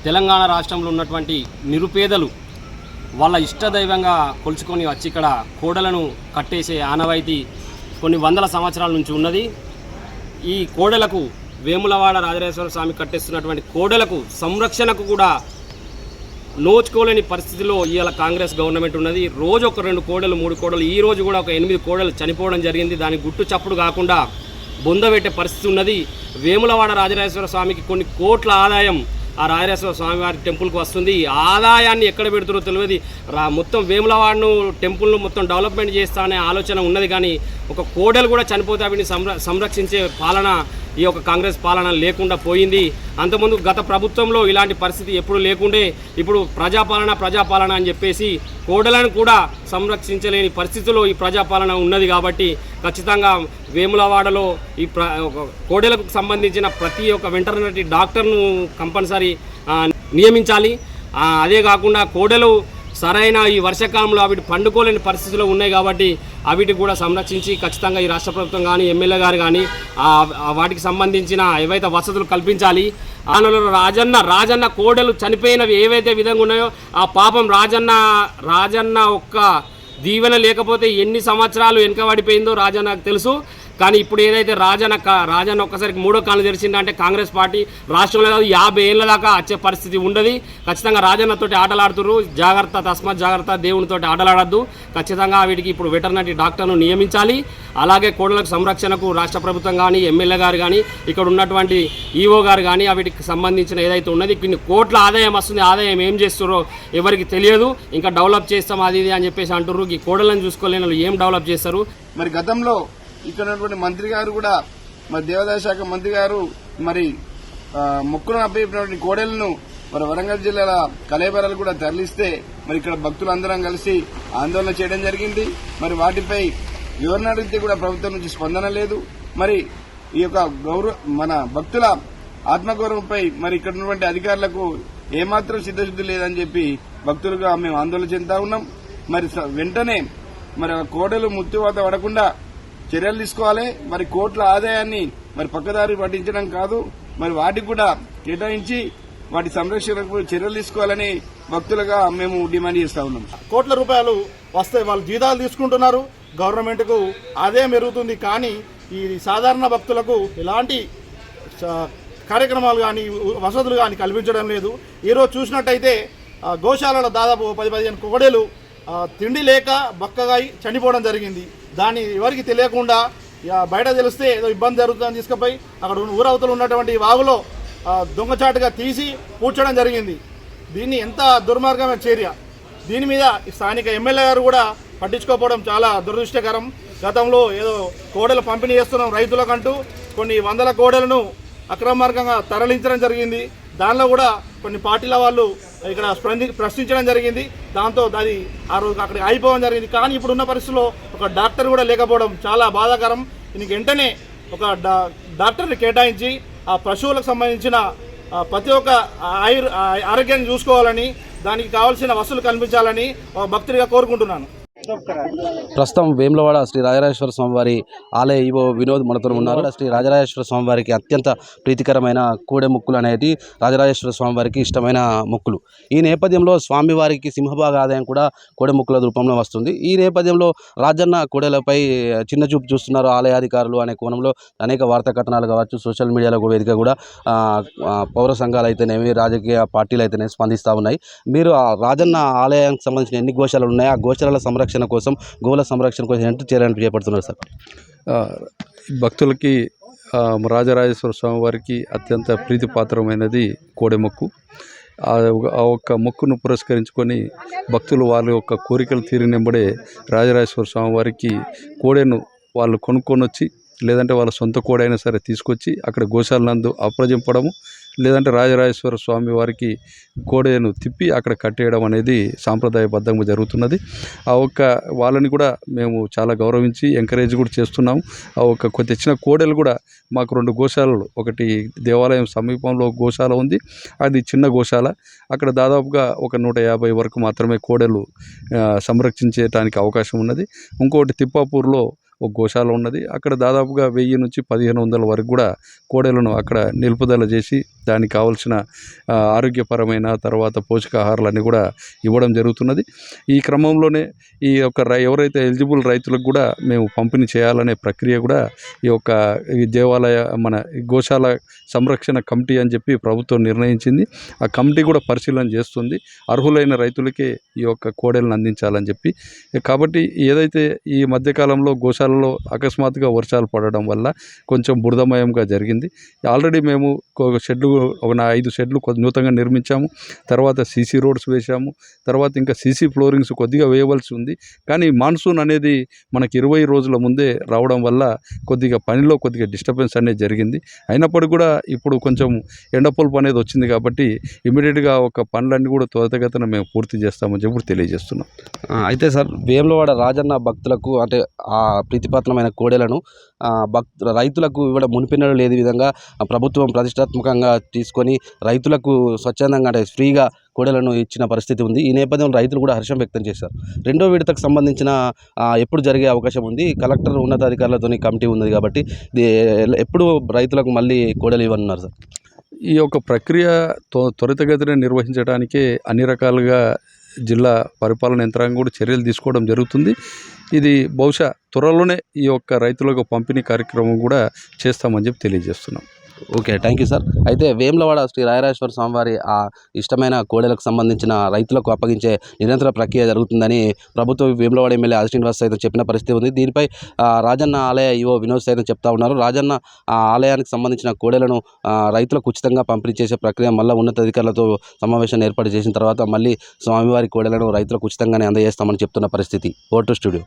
తెలంగాణ రాష్ట్రంలో ఉన్నటువంటి నిరుపేదలు వాళ్ళ ఇష్టదైవంగా కొలుచుకొని వచ్చి ఇక్కడ కోడలను కట్టేసే ఆనవాయితీ కొన్ని వందల సంవత్సరాల నుంచి ఉన్నది. ఈ కోడలకు వేములవాడ రాజరాజేశ్వర స్వామి కట్టేస్తున్నటువంటి కోడలకు సంరక్షణకు కూడా నోచుకోలేని పరిస్థితిలో ఇవాళ కాంగ్రెస్ గవర్నమెంట్ ఉన్నది. రోజు ఒక 2 కోడలు 3 కోడలు, ఈ రోజు కూడా ఒక 8 కోడలు చనిపోవడం జరిగింది. దానికి గుట్టు చప్పుడు కాకుండా బొందబెట్టే పరిస్థితి ఉన్నది. వేములవాడ రాజరాజేశ్వర స్వామికి కొన్ని కోట్ల ఆదాయం ఆ రాజరాజేశ్వర స్వామి వారి టెంపుల్కి వస్తుంది. ఆదాయాన్ని ఎక్కడ పెడుతుందో తెలియదు. మొత్తం వేములవాడను టెంపుల్ను మొత్తం డెవలప్మెంట్ చేస్తా అనే ఆలోచన ఉన్నది, కానీ ఒక కోడలు కూడా చనిపోతే వీటిని సంరక్షించే పాలన ఈ యొక్క కాంగ్రెస్ పాలన లేకుండా పోయింది. అంతకుముందు గత ప్రభుత్వంలో ఇలాంటి పరిస్థితి ఎప్పుడు లేకుండే ఇప్పుడు ప్రజాపాలన అని చెప్పేసి కోడలను కూడా సంరక్షించలేని పరిస్థితిలో ఈ ప్రజాపాలన ఉన్నది. కాబట్టి ఖచ్చితంగా వేములవాడలో ఈ కోడలకు సంబంధించిన ప్రతి ఒక్క వెటర్నరీ డాక్టర్ను కంపల్సరీ నియమించాలి. అదే కాకుండా కోడలు సరైన ఈ వర్షాకాలంలో అవి పండుకోలేని పరిస్థితుల్లో ఉన్నాయి కాబట్టి అవిటి కూడా సంరక్షించి ఖచ్చితంగా ఈ రాష్ట్ర ప్రభుత్వం కానీ ఎమ్మెల్యే గారు కానీ వాటికి సంబంధించిన ఏవైతే వసతులు కల్పించాలి. ఆనలో రాజన్న కోడలు చనిపోయినవి ఏవైతే విధంగా ఉన్నాయో ఆ పాపం రాజన్న ఒక్క దీవెన లేకపోతే ఎన్ని సంవత్సరాలు వెనుకబడిపోయిందో రాజన్నకు తెలుసు. కానీ ఇప్పుడు ఏదైతే రాజన్న ఒక్కసారికి 3వ కాళ్ళు తెరిచిందంటే కాంగ్రెస్ పార్టీ రాష్ట్రంలో 50 ఏళ్ళ దాకా వచ్చే పరిస్థితి ఉండదు. ఖచ్చితంగా రాజన్నతోటి ఆటలాడుతున్నారు. తస్మాత్ జాగ్రత్త, దేవునితోటి ఆటలాడద్దు. ఖచ్చితంగా వీటికి ఇప్పుడు వెటర్నరీ డాక్టర్ను నియమించాలి. అలాగే కోడలకు సంరక్షణకు రాష్ట్ర ప్రభుత్వం కానీ ఎమ్మెల్యే గారు కానీ ఇక్కడ ఉన్నటువంటి ఈఓ గారు కానీ వీటికి సంబంధించిన ఏదైతే ఉన్నది కొన్ని కోట్ల ఆదాయం వస్తుంది. ఆదాయం ఏం చేస్తారో ఎవరికి తెలియదు. ఇంకా డెవలప్ చేస్తాం అది ఇది అని చెప్పేసి అంటున్నారు. ఈ కోడలను చూసుకోలేని వాళ్ళు ఏం డెవలప్ చేస్తారు? మరి గతంలో ఇక్కడ ఉన్నటువంటి మంత్రి గారు కూడా మరి దేవాదాయ శాఖ మంత్రి గారు మరి మొక్కులను అప్పగినటువంటి కోడెలను మరి వరంగల్ జిల్లాల కలేబరాలు కూడా తరలిస్తే మరి ఇక్కడ భక్తులందరం కలిసి ఆందోళన చేయడం జరిగింది. మరి వాటిపై వివరణ అడిగితే కూడా ప్రభుత్వం నుంచి స్పందన లేదు. మరి ఈ యొక్క మన భక్తుల ఆత్మగౌరవంపై మరి ఇక్కడ ఉన్నటువంటి అధికారులకు ఏమాత్రం సిద్ధశుద్ధి లేదని చెప్పి భక్తులుగా మేము ఆందోళన చెందుతా ఉన్నాం. మరి వెంటనే మరి కోడలు మృత్యువాత పడకుండా చర్యలు తీసుకోవాలి. మరి కోట్ల ఆదాయాన్ని మరి పక్కదారి పట్టించడం కాదు, మరి వాటికి కూడా కేటాయించి వాటి సంరక్షణకు చర్యలు తీసుకోవాలని భక్తులుగా మేము డిమాండ్ చేస్తా ఉన్నాం. కోట్ల రూపాయలు వస్తే వాళ్ళు జీతాలు తీసుకుంటున్నారు, గవర్నమెంట్ కు ఆదాయం పెరుగుతుంది. కానీ ఈ సాధారణ భక్తులకు ఎలాంటి కార్యక్రమాలు కానీ వసతులు కానీ కల్పించడం లేదు. ఈరోజు చూసినట్టయితే గోశాలలో దాదాపు 10-15 కోడేలు తిండి లేక బక్కగా చనిపోవడం జరిగింది. దాన్ని ఎవరికి తెలియకుండా బయట తెలిస్తే ఏదో ఇబ్బంది జరుగుతుందని తీసుకుపోయి అక్కడ ఊరవతలు ఉన్నటువంటి వాగులో దొంగచాటుగా తీసి పూడ్చడం జరిగింది. దీన్ని ఎంత దుర్మార్గమైన చర్య. దీని మీద స్థానిక ఎమ్మెల్యే గారు కూడా పట్టించుకోకపోవడం చాలా దురదృష్టకరం. గతంలో ఏదో కోడలు పంపిణీ చేస్తున్నాం రైతులకంటూ కొన్ని వందల కోడలను అక్రమ మార్గంగా తరలించడం జరిగింది. దానిలో కూడా కొన్ని పార్టీల వాళ్ళు ఇక్కడ ప్రశ్నించడం జరిగింది. దాంతో అది ఆ రోజు అక్కడికి అయిపోవడం జరిగింది. కానీ ఇప్పుడున్న పరిస్థితుల్లో ఒక డాక్టర్ కూడా లేకపోవడం చాలా బాధాకరం. దీనికి వెంటనే ఒక డాక్టర్ని కేటాయించి ఆ పశువులకు సంబంధించిన ప్రతి ఒక్క ఆరోగ్యాన్ని చూసుకోవాలని, దానికి కావాల్సిన వసతులు కల్పించాలని భక్తుడిగా కోరుకుంటున్నాను. ప్రస్తుతం వేములవాడ శ్రీ రాజరాజేశ్వర స్వామివారి ఆలయ ఈవో వినోద్ మనతో ఉన్నారు. శ్రీ రాజరాజేశ్వర స్వామివారికి అత్యంత ప్రీతికరమైన కోడె మొక్కులు అనేది రాజరాజేశ్వర స్వామివారికి ఇష్టమైన మొక్కులు. ఈ నేపథ్యంలో స్వామివారికి సింహభాగ ఆదాయం కూడా కోడె మొక్కుల రూపంలో వస్తుంది. ఈ నేపథ్యంలో రాజన్న కోడెలపై చిన్న చూపు చూస్తున్నారు ఆలయాధికారులు అనే కోణంలో అనేక వార్తా కథనాలు కావచ్చు, సోషల్ మీడియాలో వేదిక కూడా పౌర సంఘాలు అయితేనేమి రాజకీయ పార్టీలు అయితేనేమి స్పందిస్తూ ఉన్నాయి. మీరు రాజన్న ఆలయానికి సంబంధించిన ఎన్ని గోశాలలు ఉన్నాయి, ఆ గోశాలల సంరక్షణ కోసం, గోవుల సంరక్షణ కోసం ఎంత చర్యలు చేపడుతున్నారు సార్? భక్తులకి రాజరాజేశ్వర స్వామి వారికి అత్యంత ప్రీతిపాత్రమైనది కోడె మొక్కు. ఆ ఒక్క మొక్కును పురస్కరించుకొని భక్తులు వాళ్ళ యొక్క కోరికలు తీరినెంబడే రాజరాజేశ్వర స్వామి వారికి కోడెను వాళ్ళు కొనుక్కొని వచ్చి, లేదంటే వాళ్ళ సొంత కోడైనా సరే తీసుకొచ్చి అక్కడ గోశాల నందు అప్పగించడము, లేదంటే రాజరాజేశ్వర స్వామి వారికి కోడెను తిప్పి అక్కడ కట్టేయడం అనేది సాంప్రదాయబద్ధంగా జరుగుతున్నది. ఆ ఒక్క వాళ్ళని కూడా మేము చాలా గౌరవించి ఎంకరేజ్ కూడా చేస్తున్నాము. ఆ ఒక్క తెచ్చిన కోడెలు కూడా మాకు 2 గోశాలలు, ఒకటి దేవాలయం సమీపంలో గోశాల ఉంది, అది చిన్న గోశాల. అక్కడ దాదాపుగా ఒక 150 వరకు మాత్రమే కోడెలు సంరక్షించడానికి అవకాశం ఉన్నది. ఇంకోటి తిప్పాపూర్లో ఒక గోశాల ఉన్నది. అక్కడ దాదాపుగా 1000 నుంచి 1500 వరకు కూడా కోడెలను అక్కడ నిలుపుదల చేసి దానికి కావాల్సిన ఆరోగ్యపరమైన తర్వాత పోషకాహారాలన్నీ కూడా ఇవ్వడం జరుగుతున్నది. ఈ క్రమంలోనే ఈ యొక్క ఎవరైతే ఎలిజిబుల్ రైతులకు కూడా మేము పంపిణీ చేయాలనే ప్రక్రియ కూడా ఈ దేవాలయ మన గోశాల సంరక్షణ కమిటీ అని చెప్పి ప్రభుత్వం నిర్ణయించింది. ఆ కమిటీ కూడా పరిశీలన చేస్తుంది. అర్హులైన రైతులకే ఈ యొక్క కోడెలను అందించాలని చెప్పి. కాబట్టి ఏదైతే ఈ మధ్యకాలంలో గోశాలలో అకస్మాత్తుగా వర్షాలు పడడం వల్ల కొంచెం బురదమయంగా జరిగింది. ఆల్రెడీ మేము ఒక 5 షెడ్లు నూతనంగా నిర్మించాము. తర్వాత సీసీ రోడ్స్ వేసాము. తర్వాత ఇంకా సీసీ ఫ్లోరింగ్స్ కొద్దిగా వేయవలసి ఉంది. కానీ మాన్సూన్ అనేది మనకి 20 రోజుల ముందే రావడం వల్ల పనిలో కొద్దిగా డిస్టర్బెన్స్ అనేది జరిగింది. అయినప్పటికీ కూడా ఇప్పుడు కొంచెం ఎండపొల్పు అనేది వచ్చింది కాబట్టి ఇమీడియట్గా ఒక పనులన్నీ కూడా త్వరితగతిన మేము పూర్తి చేస్తామని చెప్పి తెలియజేస్తున్నాం. అయితే సార్, వేములవాడ రాజన్న భక్తులకు అంటే ఆ ప్రీతిపాత్రమైన కోడెలను రైతులకు ఇవ్వడం మునిపినడు లేని విధంగా ప్రభుత్వం ప్రతిష్టాత్మకంగా తీసుకొని రైతులకు స్వచ్ఛందంగా అంటే ఫ్రీగా కోడెలను ఇచ్చిన పరిస్థితి ఉంది. ఈ నేపథ్యంలో రైతులు కూడా హర్షం వ్యక్తం చేశారు. రెండో విడతకు సంబంధించిన ఎప్పుడు జరిగే అవకాశం ఉంది? కలెక్టర్ ఉన్నతాధికారులతో కమిటీ ఉంది కాబట్టి ఎప్పుడు రైతులకు మళ్ళీ కోడెలు ఇవ్వనున్నారు సార్? ఈ యొక్క ప్రక్రియ త్వరితగతిన నిర్వహించడానికే అన్ని రకాలుగా జిల్లా పరిపాలన యంత్రాంగం కూడా చర్యలు తీసుకోవడం జరుగుతుంది. ఇది బహుశా త్వరలోనే ఈ యొక్క రైతులకు పంపిణీ కార్యక్రమం కూడా చేస్తామని చెప్పి తెలియజేస్తున్నాం. Okay, thank you sir. అయితే వేములవాడ శ్రీ రాజరాజేశ్వర స్వామివారి ఆ ఇష్టమైన కోడెలకు సంబంధించిన రైతులకు అప్పగించే నిరంతర ప్రక్రియ జరుగుతుందని ప్రభుత్వ వేములవాడ ఎమ్మెల్యే ఆది శ్రీనివాస్ సైతం చెప్పిన పరిస్థితి ఉంది. దీనిపై రాజన్న ఆలయ ఈవో వినోద్ సైతం చెప్తా ఉన్నారు. రాజన్న ఆలయానికి సంబంధించిన కోడెలను రైతులకు ఉచితంగా పంపిణీ చేసే ప్రక్రియ మళ్ళీ ఉన్నతాధికారులతో సమావేశాన్ని ఏర్పాటు చేసిన తర్వాత మళ్ళీ స్వామివారి కోడెలను రైతులకు ఉచితంగానే అందజేస్తామని చెప్తున్న పరిస్థితి. Vote studio.